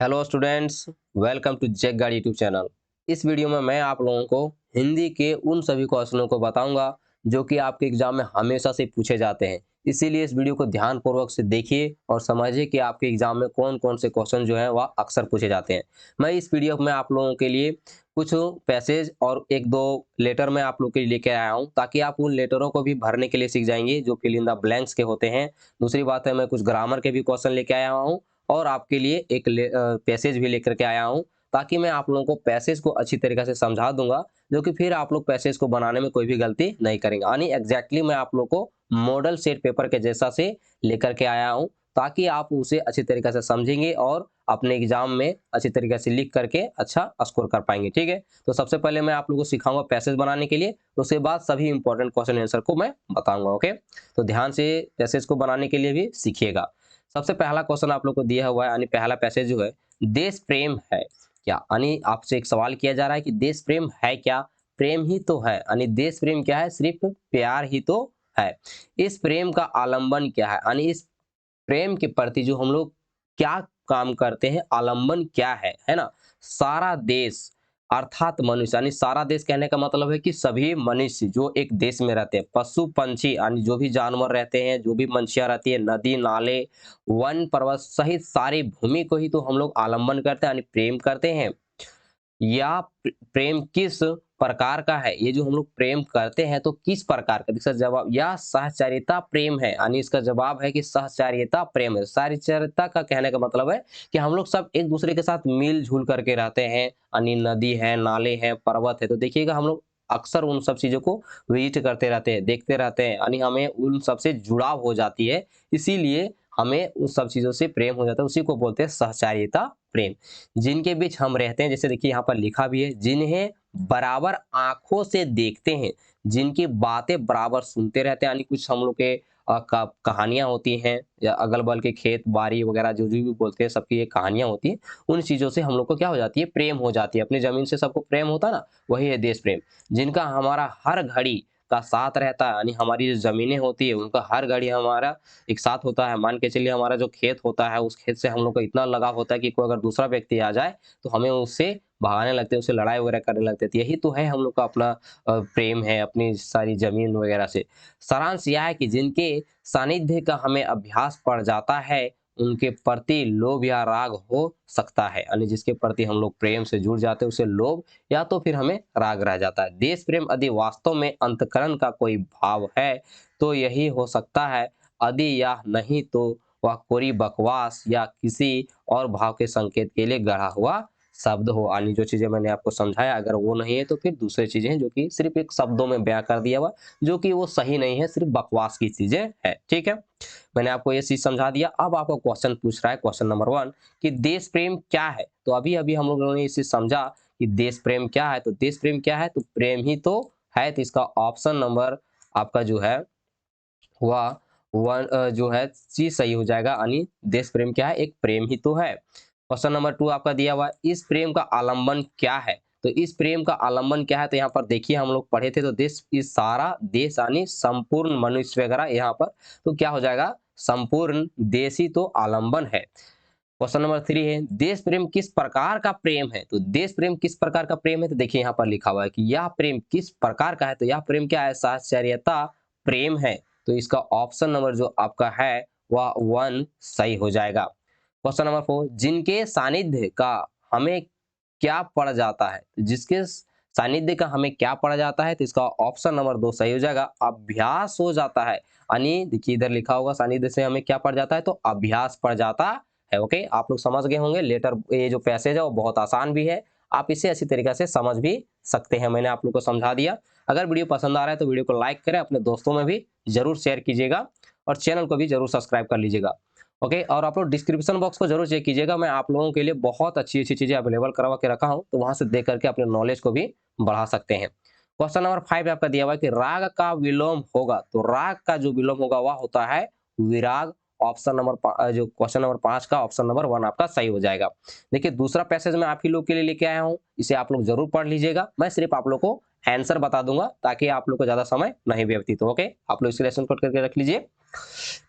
Hello students, welcome to जेक गार्ड YouTube channel. इस वीडियो में मैं आप लोगों को हिंदी के उन सभी क्वेश्चनों को बताऊंगा जो कि आपके एग्जाम में हमेशा से पूछे जाते हैं। इसीलिए इस वीडियो को ध्यानपूर्वक से देखिए और समझिए कि आपके एग्जाम में कौन कौन से क्वेश्चन जो हैं वह अक्सर पूछे जाते हैं। मैं इस वीडियो में आप लोगों के लिए कुछ पैसेज और एक दो लेटर में आप लोग के लिए लेके आया हूँ, ताकि आप उन लेटरों को भी भरने के लिए सीख जाएंगे जो फिल इन द ब्लैंक्स के होते हैं। दूसरी बात है, मैं कुछ ग्रामर के भी क्वेश्चन लेके आया हूँ और आपके लिए एक पैसेज भी लेकर के आया हूँ, ताकि मैं आप लोगों को पैसेज को अच्छी तरीके से समझा दूंगा, जो कि फिर आप लोग पैसेज को बनाने में कोई भी गलती नहीं करेंगे। यानी एग्जैक्टली मैं आप लोग को मॉडल सेट पेपर के जैसा से लेकर के आया हूँ, ताकि आप उसे अच्छी तरीके से समझेंगे और अपने एग्जाम में अच्छी तरीके से लिख करके अच्छा स्कोर कर पाएंगे। ठीक है, तो सबसे पहले मैं आप लोगों को सिखाऊंगा पैसेज बनाने के लिए, उसके बाद सभी इंपॉर्टेंट क्वेश्चन आंसर को मैं बताऊंगा। ओके, तो ध्यान से पैसेज को बनाने के लिए भी सीखिएगा। सबसे पहला क्वेश्चन आप लोग को दिया हुआ है, यानी पहला पैसेज जो है, देश प्रेम है क्या। यानी आपसे एक सवाल किया जा रहा है कि देश प्रेम है क्या। प्रेम ही तो है, यानी देश प्रेम क्या है, सिर्फ प्यार ही तो है। इस प्रेम का आलंबन क्या है, यानी इस प्रेम के प्रति जो हम लोग क्या काम करते हैं, आलंबन क्या है ना। सारा देश अर्थात मनुष्य, यानी सारा देश कहने का मतलब है कि सभी मनुष्य जो एक देश में रहते हैं, पशु पंछी यानी जो भी जानवर रहते हैं, जो भी मंशिया रहती है, नदी नाले वन पर्वत सहित सारी भूमि को ही तो हम लोग आलंबन करते हैं, यानी प्रेम करते हैं। या प्रेम किस प्रकार का है, ये जो हम लोग प्रेम करते हैं तो किस प्रकार का, इसका जवाब या सहचारिता प्रेम है, यानी इसका जवाब है कि सहचारिता प्रेम है। सहचारिता का कहने का मतलब है कि हम लोग सब एक दूसरे के साथ मिलजुल करके रहते हैं, यानी नदी है, नाले हैं, पर्वत है, तो देखिएगा हम लोग अक्सर उन सब चीजों को विजिट करते रहते हैं, देखते रहते हैं, यानी हमें उन सब से जुड़ाव हो जाती है। इसीलिए हमें उन सब चीजों से प्रेम हो जाता है, उसी को बोलते हैं सहचारिता प्रेम। जिनके बीच हम रहते हैं, जैसे देखिए यहाँ पर लिखा भी है, जिन्हें बराबर आंखों से देखते हैं, जिनकी बातें बराबर सुनते रहते हैं, यानी कुछ हम लोग के कहानियां होती हैं, या अगल बगल के खेत बाड़ी वगैरह जो जो भी बोलते हैं, सबकी ये कहानियां होती हैं। उन चीजों से हम लोग को क्या हो जाती है, प्रेम हो जाती है। अपनी जमीन से सबको प्रेम होता है ना, वही है देश प्रेम। जिनका हमारा हर घड़ी का साथ रहता है, यानी हमारी जो जमीनें होती है उनका हर घड़ी हमारा एक साथ होता है। मान के चलिए हमारा जो खेत होता है, उस खेत से हम लोग को इतना लगाव होता है कि कोई अगर दूसरा व्यक्ति आ जाए तो हमें उससे भगाने लगते हैं, उससे लड़ाई वगैरह करने लगते हैं। तो यही तो है हम लोग का अपना प्रेम है अपनी सारी जमीन वगैरह से। सारांश यह है कि जिनके सानिध्य का हमें अभ्यास पड़ जाता है, उनके प्रति लोभ या राग हो सकता है, यानी जिसके प्रति हम लोग प्रेम से जुड़ जाते हैं उसे लोभ या तो फिर हमें राग रह जाता है। देश प्रेम यदि वास्तव में अंतःकरण का कोई भाव है तो यही हो सकता है, यदि यह नहीं तो वह कोरी बकवास या किसी और भाव के संकेत के लिए गढ़ा हुआ शब्द हो। यानी जो चीजें मैंने आपको समझाया अगर वो नहीं है तो फिर दूसरी चीजें हैं जो कि सिर्फ एक शब्दों में बयां कर दिया हुआ, जो कि वो सही नहीं है, सिर्फ बकवास की चीजें है। ठीक है, मैंने आपको ये चीज समझा दिया। अब आपको क्वेश्चन पूछ रहा है, क्वेश्चन नंबर 1, कि देश प्रेम क्या है। तो अभी अभी हम लोगों ने इसे समझा कि देश प्रेम क्या है। तो देश प्रेम क्या है, तो प्रेम ही तो है। तो इसका ऑप्शन नंबर आपका जो है वह जो है सी सही हो जाएगा, यानी देश प्रेम क्या है, एक प्रेम ही तो है। क्वेश्चन नंबर 2 आपका दिया हुआ है, इस प्रेम का आलंबन क्या है। तो इस प्रेम का आलंबन क्या है, तो यहाँ पर देखिए हम लोग पढ़े थे, तो देश इस सारा देश यानी संपूर्ण मनुष्य वगैरह यहाँ पर, तो क्या हो जाएगा, संपूर्ण देश ही तो आलंबन है। क्वेश्चन नंबर 3 है, देश प्रेम किस प्रकार का प्रेम है। तो देश प्रेम किस प्रकार का प्रेम है, तो देखिए यहाँ पर लिखा हुआ है कि यह प्रेम किस प्रकार का है। तो यह प्रेम क्या है, साहचर्यता प्रेम है। तो इसका ऑप्शन नंबर जो आपका है वह 1 सही हो जाएगा। क्वेश्चन नंबर 4, जिनके सानिध्य का हमें क्या पड़ जाता है। जिसके सानिध्य का हमें क्या पड़ जाता है, तो इसका ऑप्शन नंबर 2 सही हो जाएगा, अभ्यास हो जाता है। यानी देखिए इधर लिखा होगा सानिध्य से हमें क्या पड़ जाता है, तो अभ्यास पड़ जाता है। ओके, आप लोग समझ गए होंगे। लेटर ये जो पैसेज है वो बहुत आसान भी है, आप इसे अच्छी तरीके से समझ भी सकते हैं। मैंने आप लोग को समझा दिया। अगर वीडियो पसंद आ रहा है तो वीडियो को लाइक करें, अपने दोस्तों में भी जरूर शेयर कीजिएगा और चैनल को भी जरूर सब्सक्राइब कर लीजिएगा। ओके, और आप लोग डिस्क्रिप्शन बॉक्स को जरूर चेक कीजिएगा, मैं आप लोगों के लिए बहुत अच्छी अच्छी चीजें अवेलेबल करवा के रखा हूं, तो वहां से देख करके अपने नॉलेज को भी बढ़ा सकते हैं। क्वेश्चन नंबर 5 आपका दिया हुआ है कि राग का विलोम होगा। तो राग का जो विलोम होगा वह होता है विराग। ऑप्शन नंबर जो क्वेश्चन नंबर 5 का ऑप्शन नंबर 1 आपका सही हो जाएगा। देखिए दूसरा पैसेज मैं आप ही लोग के लिए लेके आया हूँ, इसे आप लोग जरूर पढ़ लीजिएगा। मैं सिर्फ आप लोग को आंसर बता दूंगा ताकि आप लोग को ज्यादा समय नहीं व्यतीत हो। ओके, आप लोग इसे लेसन करके रख लीजिए।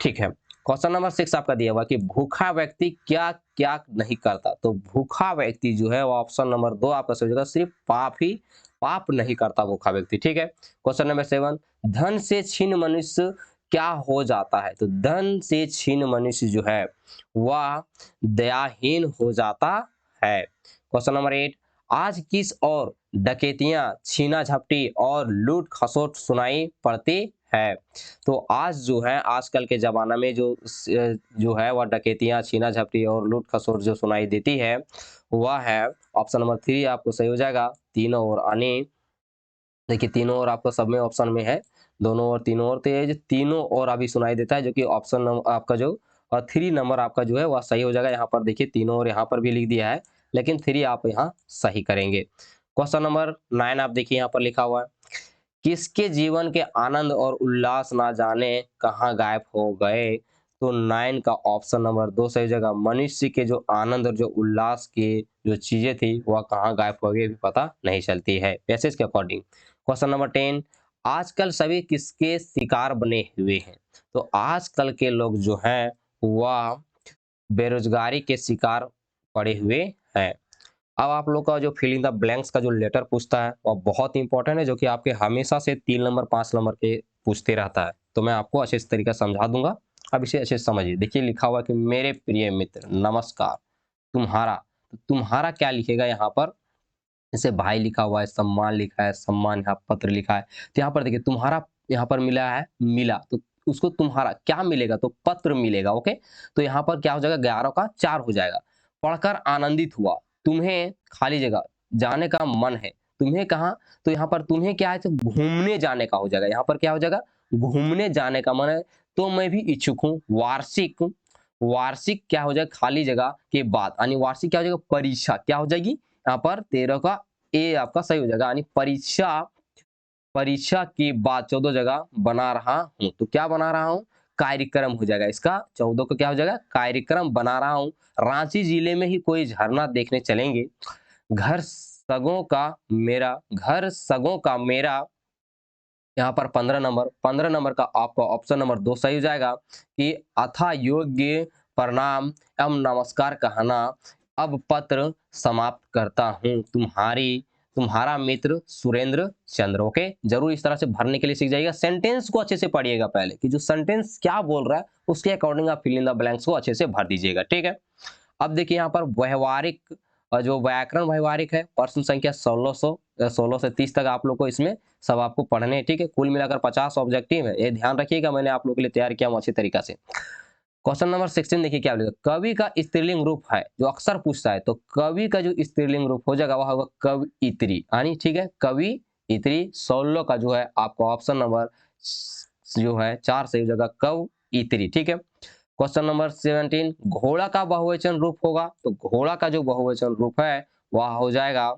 ठीक है, क्वेश्चन नंबर 6 आपका दिया हुआ कि भूखा व्यक्ति क्या क्या नहीं करता। तो भूखा व्यक्ति जो है वो ऑप्शन नंबर 2 आपका सही हो जाएगा, सिर्फ पाप नहीं करता भूखा व्यक्ति, ठीक है। क्वेश्चन नंबर 7, धन से छीन मनुष्य क्या हो जाता है। तो धन से छीन मनुष्य जो है वह दयाहीन हो जाता है। क्वेश्चन नंबर 8, आज किस और डकैतियां, छीना झपटी और लूट खसोट सुनाई पड़ती है। तो आज जो है आजकल के ज़माना में जो है वह डकैतियाँ, छीना झपटी और लूट खसोट जो सुनाई देती है वह है ऑप्शन नंबर 3 आपको सही हो जाएगा। तीनों ओर आने, देखिए तीनों ओर आपको सब में ऑप्शन में है, दोनों ओर तीनों ओर, तो ये जो तीनों ओर अभी सुनाई देता है जो कि ऑप्शन नंबर आपका जो 3 नंबर आपका जो है वह सही हो जाएगा। यहाँ पर देखिए तीनों ओर यहाँ पर भी लिख दिया है, लेकिन 3 आप यहाँ सही करेंगे। क्वेश्चन नंबर 9 आप देखिए यहाँ पर लिखा हुआ है, किसके जीवन के आनंद और उल्लास ना जाने कहाँ गायब हो गए। तो 9 का ऑप्शन नंबर 2 सही जगह। मनुष्य के जो आनंद और जो उल्लास की जो चीजें थी वह कहाँ गायब हो गई भी पता नहीं चलती है पैसेज के अकॉर्डिंग। क्वेश्चन नंबर 10, आजकल सभी किसके शिकार बने हुए हैं। तो आजकल के लोग जो हैं वह बेरोजगारी के शिकार पड़े हुए हैं। अब आप लोग का जो फिल इन द ब्लैंक्स का जो लेटर पूछता है वह बहुत इंपॉर्टेंट है, जो कि आपके हमेशा से 3 नंबर 5 नंबर के पूछते रहता है। तो मैं आपको अच्छे से तरीका समझा दूंगा, अब इसे अच्छे से समझिए। देखिए लिखा हुआ है कि मेरे प्रिय मित्र नमस्कार, तुम्हारा। तो तुम्हारा क्या लिखेगा यहाँ पर, जैसे भाई लिखा हुआ है, सम्मान लिखा है, सम्मान यहाँ पत्र लिखा है। तो यहाँ पर देखिए तुम्हारा यहाँ पर मिला है, मिला, तो उसको तुम्हारा क्या मिलेगा, तो पत्र मिलेगा। ओके, तो यहाँ पर क्या हो जाएगा, 11 का 4 हो जाएगा। पढ़कर आनंदित हुआ, तुम्हें खाली जगह जाने का मन है, तुम्हें कहाँ, तो यहाँ पर तुम्हें क्या है, तो घूमने जाने का हो जाएगा। यहाँ पर क्या हो जाएगा, घूमने जाने का मन है, तो मैं भी इच्छुक हूँ। वार्षिक, वार्षिक क्या हो जाएगा, खाली जगह के बाद, यानी वार्षिक क्या हो जाएगा, परीक्षा क्या हो जाएगी, यहाँ पर 13 का ए आपका सही हो जाएगा, यानी परीक्षा, परीक्षा के बाद 14 जगह बना रहा हूं। तो क्या बना रहा हूं, कार्यक्रम हो जाएगा इसका, 14 को क्या हो जाएगा, कार्यक्रम बना रहा हूं। रांची जिले में ही कोई झरना देखने चलेंगे। घर सगों का मेरा, यहाँ पर 15 नंबर का आपका ऑप्शन नंबर 2 सही हो जाएगा कि अथा योग्य प्रणाम एवं नमस्कार कहना, अब पत्र समाप्त करता हूँ। तुम्हारा मित्र सुरेंद्र चंद्र। ओके, जरूर इस तरह से भरने के लिए सीख जाइएगा। सेंटेंस को अच्छे से पढ़िएगा पहले कि जो सेंटेंस क्या बोल रहा है उसके अकॉर्डिंग आप फिल इन द ब्लैंक्स को अच्छे से भर दीजिएगा, ठीक है। अब देखिए यहाँ पर व्यवहारिक जो व्याकरण व्यवहारिक है, प्रश्न संख्या 16 से 30 तक आप लोग को इसमें सब आपको पढ़ने हैं, ठीक है। कुल मिलाकर 50 ऑब्जेक्टिव है, ये ध्यान रखिएगा, मैंने आप लोगों के लिए तैयार किया हूं अच्छी तरीका से। क्वेश्चन नंबर 16 देखिए क्या बोलेगा, कवि का स्त्रीलिंग रूप है, जो अक्सर पूछता है। तो कवि का जो स्त्रीलिंग रूप हो जाएगा वह होगा कवयित्री, यानी ठीक है, कवयित्री। 16 का जो है आपका ऑप्शन नंबर जो है 4 सही हो जाएगा, कवयित्री, ठीक है। क्वेश्चन नंबर 17, घोड़ा का बहुवचन रूप होगा। तो घोड़ा का जो बहुवचन रूप है वह हो जाएगा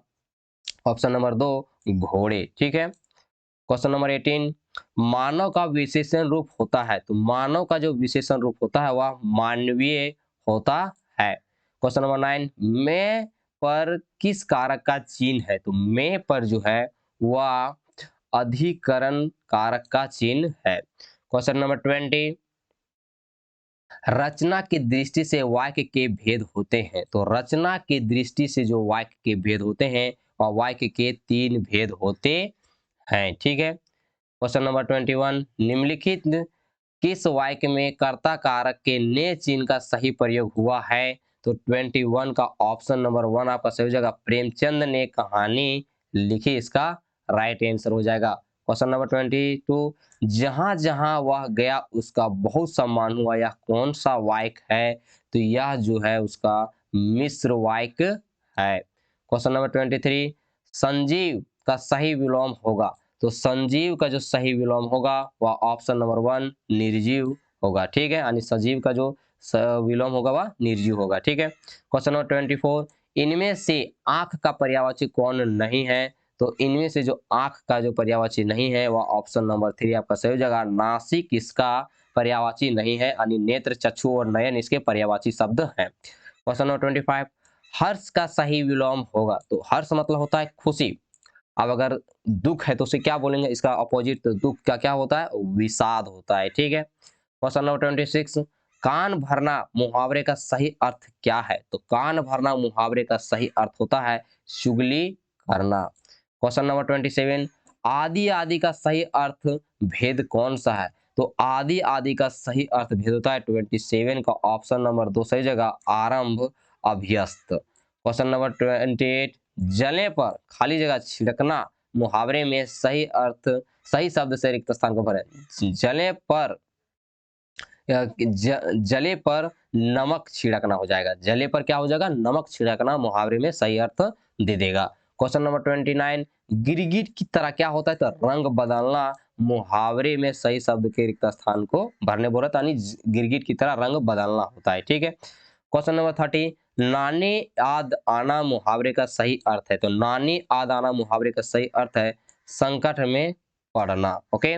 ऑप्शन नंबर 2 घोड़े, ठीक है। क्वेश्चन नंबर 18, मानव का विशेषण रूप होता है। तो मानव का जो विशेषण रूप होता है वह मानवीय होता है। क्वेश्चन नंबर 9, मैं पर किस कारक का चिन्ह है। तो मैं पर जो है वह अधिकरण कारक का चिन्ह है। क्वेश्चन नंबर 20, रचना की दृष्टि से वाक्य के भेद होते हैं। तो रचना की दृष्टि से जो वाक्य के भेद होते हैं वह वाक्य के 3 भेद होते हैं, ठीक है। क्वेश्चन नंबर 21, निम्नलिखित किस वाक्य में कर्ता कारक के ने चिन्ह का सही प्रयोग हुआ है। तो 21 का ऑप्शन नंबर 1 आपका सही हो जाएगा, प्रेमचंद ने कहानी लिखी, इसका राइट आंसर हो जाएगा। क्वेश्चन नंबर 22, जहां जहां वह गया उसका बहुत सम्मान हुआ, यह कौन सा वाक्य है। तो यह जो है उसका मिश्र वाक्य है। क्वेश्चन नंबर 23, संजीव का सही विलोम होगा। तो संजीव का जो सही विलोम होगा वह ऑप्शन नंबर 1 निर्जीव होगा, ठीक है, यानी सजीव का जो विलोम होगा वह निर्जीव होगा, ठीक है। क्वेश्चन नंबर 24, इनमें से आंख का पर्यायवाची कौन नहीं है। तो इनमें से जो आंख का जो पर्यायवाची नहीं है वह ऑप्शन नंबर 3 आपका सही हो जाएगा, नासिक इसका पर्यायवाची नहीं है, यानी नेत्र, चक्षु और नयन इसके पर्यायवाची शब्द हैं। क्वेश्चन नंबर 25, हर्ष का सही विलोम होगा। तो हर्ष मतलब होता है खुशी। अब अगर दुख है तो उसे क्या बोलेंगे, इसका अपोजिट दुख का क्या होता है, विषाद होता है, ठीक है। क्वेश्चन नंबर 26, कान भरना मुहावरे का सही अर्थ क्या है? तो कान भरना मुहावरे का सही अर्थ होता है चुगली करना। क्वेश्चन नंबर 27, आदि आदि का सही अर्थ भेद कौन सा है? तो आदि आदि का सही अर्थ भेद होता है 27 का ऑप्शन नंबर 2 सही जगह, आरंभ अभ्यस्त। क्वेश्चन नंबर 28, जले पर खाली जगह छिड़कना मुहावरे में सही अर्थ, सही शब्द से रिक्त स्थान को भरें। जले पर जले पर नमक छिड़कना हो जाएगा। जले पर क्या हो जाएगा? नमक छिड़कना मुहावरे में सही अर्थ दे देगा। क्वेश्चन नंबर 29, गिरगिट की तरह क्या होता है? तो रंग बदलना मुहावरे में सही शब्द के रिक्त स्थान को भरने बोला, यानी गिरगिट की तरह रंग बदलना होता है। ठीक है। क्वेश्चन नंबर 30, नाने याद आना मुहावरे का सही अर्थ है। तो नाने याद आना मुहावरे का सही अर्थ है संकट में पड़ना। ओके।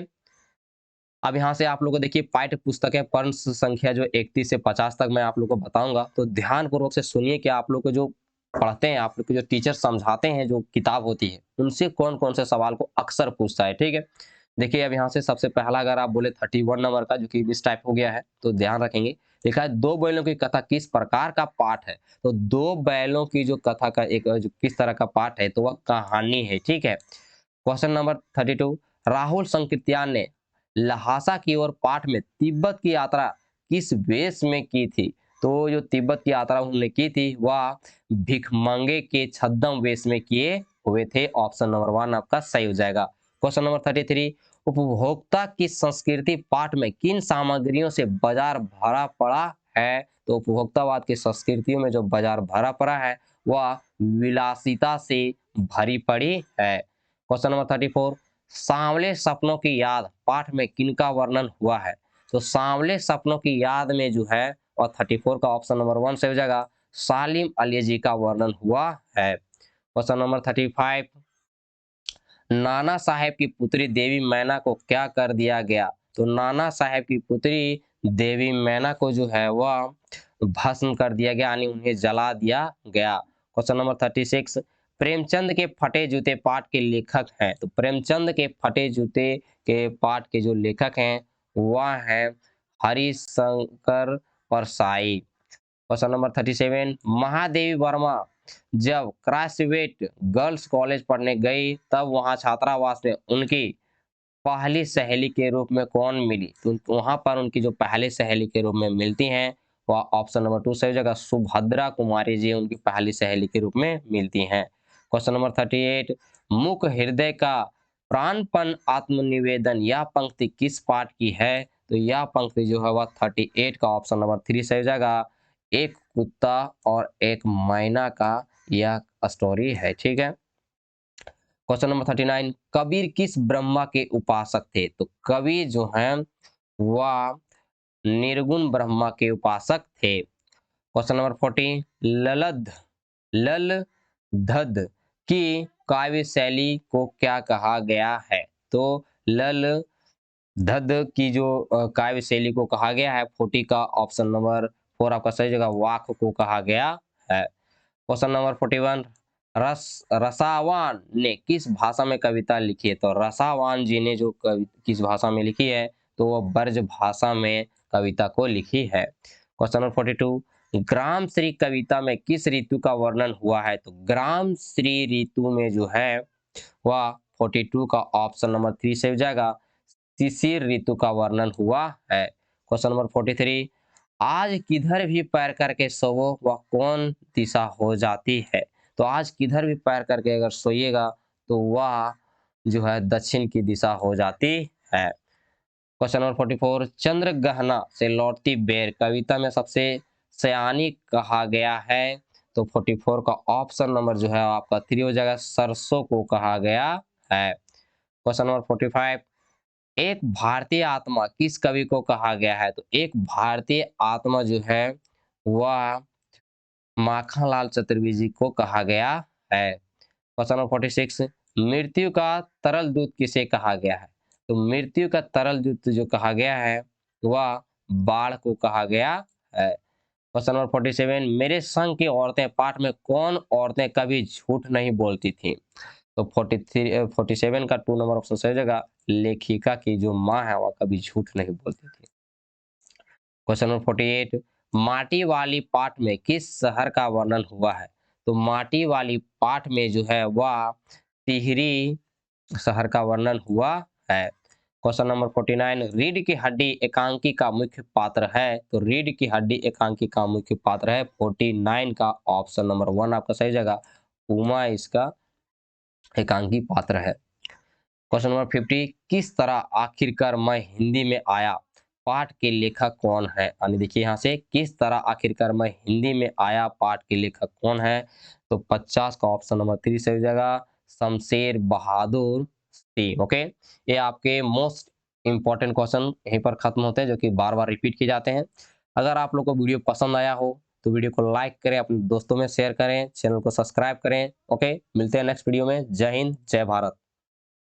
अब यहाँ से आप लोगों को देखिए पाठ्य पुस्तक है, पृष्ठ संख्या जो 31 से 50 तक मैं आप लोग को बताऊंगा, तो ध्यान पूर्वक से सुनिए कि आप लोग को जो पढ़ते हैं, आप लोग के जो टीचर समझाते हैं, जो किताब होती है, उनसे कौन कौन से सवाल को अक्सर पूछता है। ठीक है। देखिए अब यहाँ से सबसे पहला अगर आप बोले 31 नंबर का, जो कि इस टाइप हो गया है, तो ध्यान रखेंगे। लिखा है दो बैलों की कथा किस प्रकार का पाठ है? तो दो बैलों की जो कथा का एक जो किस तरह का पाठ है, तो वह कहानी है। ठीक है। क्वेश्चन नंबर 32, राहुल संकृत्यान ने लहासा की ओर पाठ में तिब्बत की यात्रा किस वेश में की थी? तो जो तिब्बत की यात्रा उन्होंने की थी वह भिखमंगे के छद्म वेश में किए हुए थे। ऑप्शन नंबर 1 आपका सही हो जाएगा। क्वेश्चन नंबर 33, उपभोक्ता की संस्कृति पाठ में किन सामग्रियों से बाजार भरा पड़ा है? तो उपभोक्तावाद की संस्कृतियों में जो बाजार भरा पड़ा है वह विलासिता से भरी पड़ी है। क्वेश्चन नंबर 34, सांवले सपनों की याद पाठ में किनका वर्णन हुआ है? तो सांवले सपनों की याद में जो है और 34 का ऑप्शन नंबर 1 से हो जाएगा, सालिम अली जी का वर्णन हुआ है। क्वेश्चन नंबर 35, नाना साहेब की पुत्री देवी मैना को क्या कर दिया गया? तो नाना साहेब की पुत्री देवी मैना को जो है वह भस्म कर दिया गया, यानी उन्हें जला दिया गया। क्वेश्चन नंबर 36, प्रेमचंद के फटे जूते पाठ के लेखक हैं। तो प्रेमचंद के फटे जूते के पाठ के जो लेखक हैं वह हैं हरिशंकर परसाई। क्वेश्चन नंबर 37, महादेवी वर्मा जब क्राइस्टवेट गर्ल्स कॉलेज पढ़ने गई तब वहां छात्रावास में उनकी पहली सहेली के रूप में कौन मिली? तो वहां पर उनकी जो पहली सहेली के रूप में मिलती हैं वह ऑप्शन नंबर 2 सही जगह, सुभद्रा कुमारी जी उनकी पहली सहेली के रूप में मिलती हैं। क्वेश्चन नंबर 38, मुख हृदय का प्राणपन आत्मनिवेदन यह पंक्ति किस पाठ की है? तो यह पंक्ति जो है वह 38 का ऑप्शन नंबर 3 सही जगह, एक कुत्ता और एक मैना का यह स्टोरी है। ठीक है। क्वेश्चन नंबर 39, कबीर किस ब्रह्मा के उपासक थे? तो कबीर जो हैं वह निर्गुण ब्रह्मा के उपासक थे। क्वेश्चन नंबर 40, ललधद की काव्य शैली को क्या कहा गया है? तो ललधद की जो काव्य शैली को कहा गया है 40 का ऑप्शन नंबर 4 आपका सही जगह, वाक को कहा गया है। क्वेश्चन नंबर 41, रसावान ने किस भाषा में कविता लिखी है? तो रसावान जी ने जो किस भाषा में लिखी है? तो वह ब्रज भाषा में कविता को लिखी है। क्वेश्चन नंबर 42, ग्राम श्री कविता में किस ऋतु का वर्णन हुआ है? तो ग्राम श्री ऋतु में जो है वह 42 का ऑप्शन नंबर 3 से हो जाएगा, शिशिर ऋतु का वर्णन हुआ है। क्वेश्चन नंबर 43, आज किधर भी पैर करके सोवो वह कौन दिशा हो जाती है? तो आज किधर भी पैर करके अगर सोइएगा तो वह जो है दक्षिण की दिशा हो जाती है। क्वेश्चन नंबर 44, चंद्र गहना से लौटती बेर कविता में सबसे सयानी कहा गया है। तो 44 का ऑप्शन नंबर जो है आपका 3 हो जाएगा, सरसों को कहा गया है। क्वेश्चन नंबर 45, एक भारतीय आत्मा किस कवि को कहा गया है? तो एक भारतीय आत्मा जो है वह माखनलाल चतुर्वेदी को कहा गया है। क्वेश्चन नंबर 46, मृत्यु का तरल दूत किसे कहा गया है? तो मृत्यु का तरल दूत जो कहा गया है वह बाढ़ को कहा गया है। क्वेश्चन नंबर 47, मेरे संग की औरतें पाठ में कौन औरतें कभी झूठ नहीं बोलती थी? तो 47 का 2 नंबर ऑप्शन सही जगह, लेखिका की जो माँ है वह कभी झूठ नहीं बोलती थी। क्वेश्चन नंबर 48, माटी वाली पाठ में किस शहर का वर्णन हुआ है? तो माटी वाली पाठ में जो है वह टिहरी शहर का वर्णन हुआ है। क्वेश्चन नंबर 49, रीढ़ की हड्डी एकांकी का मुख्य पात्र है। तो रीढ़ की हड्डी एकांकी का मुख्य पात्र है 49 का ऑप्शन नंबर 1 आपका सही जगह, पूमा इसका एकांकी पात्र है। क्वेश्चन नंबर 50, किस तरह आखिरकार मैं हिंदी में आया पाठ के लेखक कौन है? यानी देखिए यहाँ से, किस तरह आखिरकार मैं हिंदी में आया पाठ के लेखक कौन है? तो 50 का ऑप्शन नंबर 3 सही जगह, शमशेर बहादुर टी। ओके, ये आपके मोस्ट इंपॉर्टेंट क्वेश्चन यहीं पर खत्म होते हैं, जो कि बार बार रिपीट किए जाते हैं। अगर आप लोग को वीडियो पसंद आया हो तो वीडियो को लाइक करें, अपने दोस्तों में शेयर करें, चैनल को सब्सक्राइब करें। ओके, मिलते हैं नेक्स्ट वीडियो में। जय हिंद, जय भारत।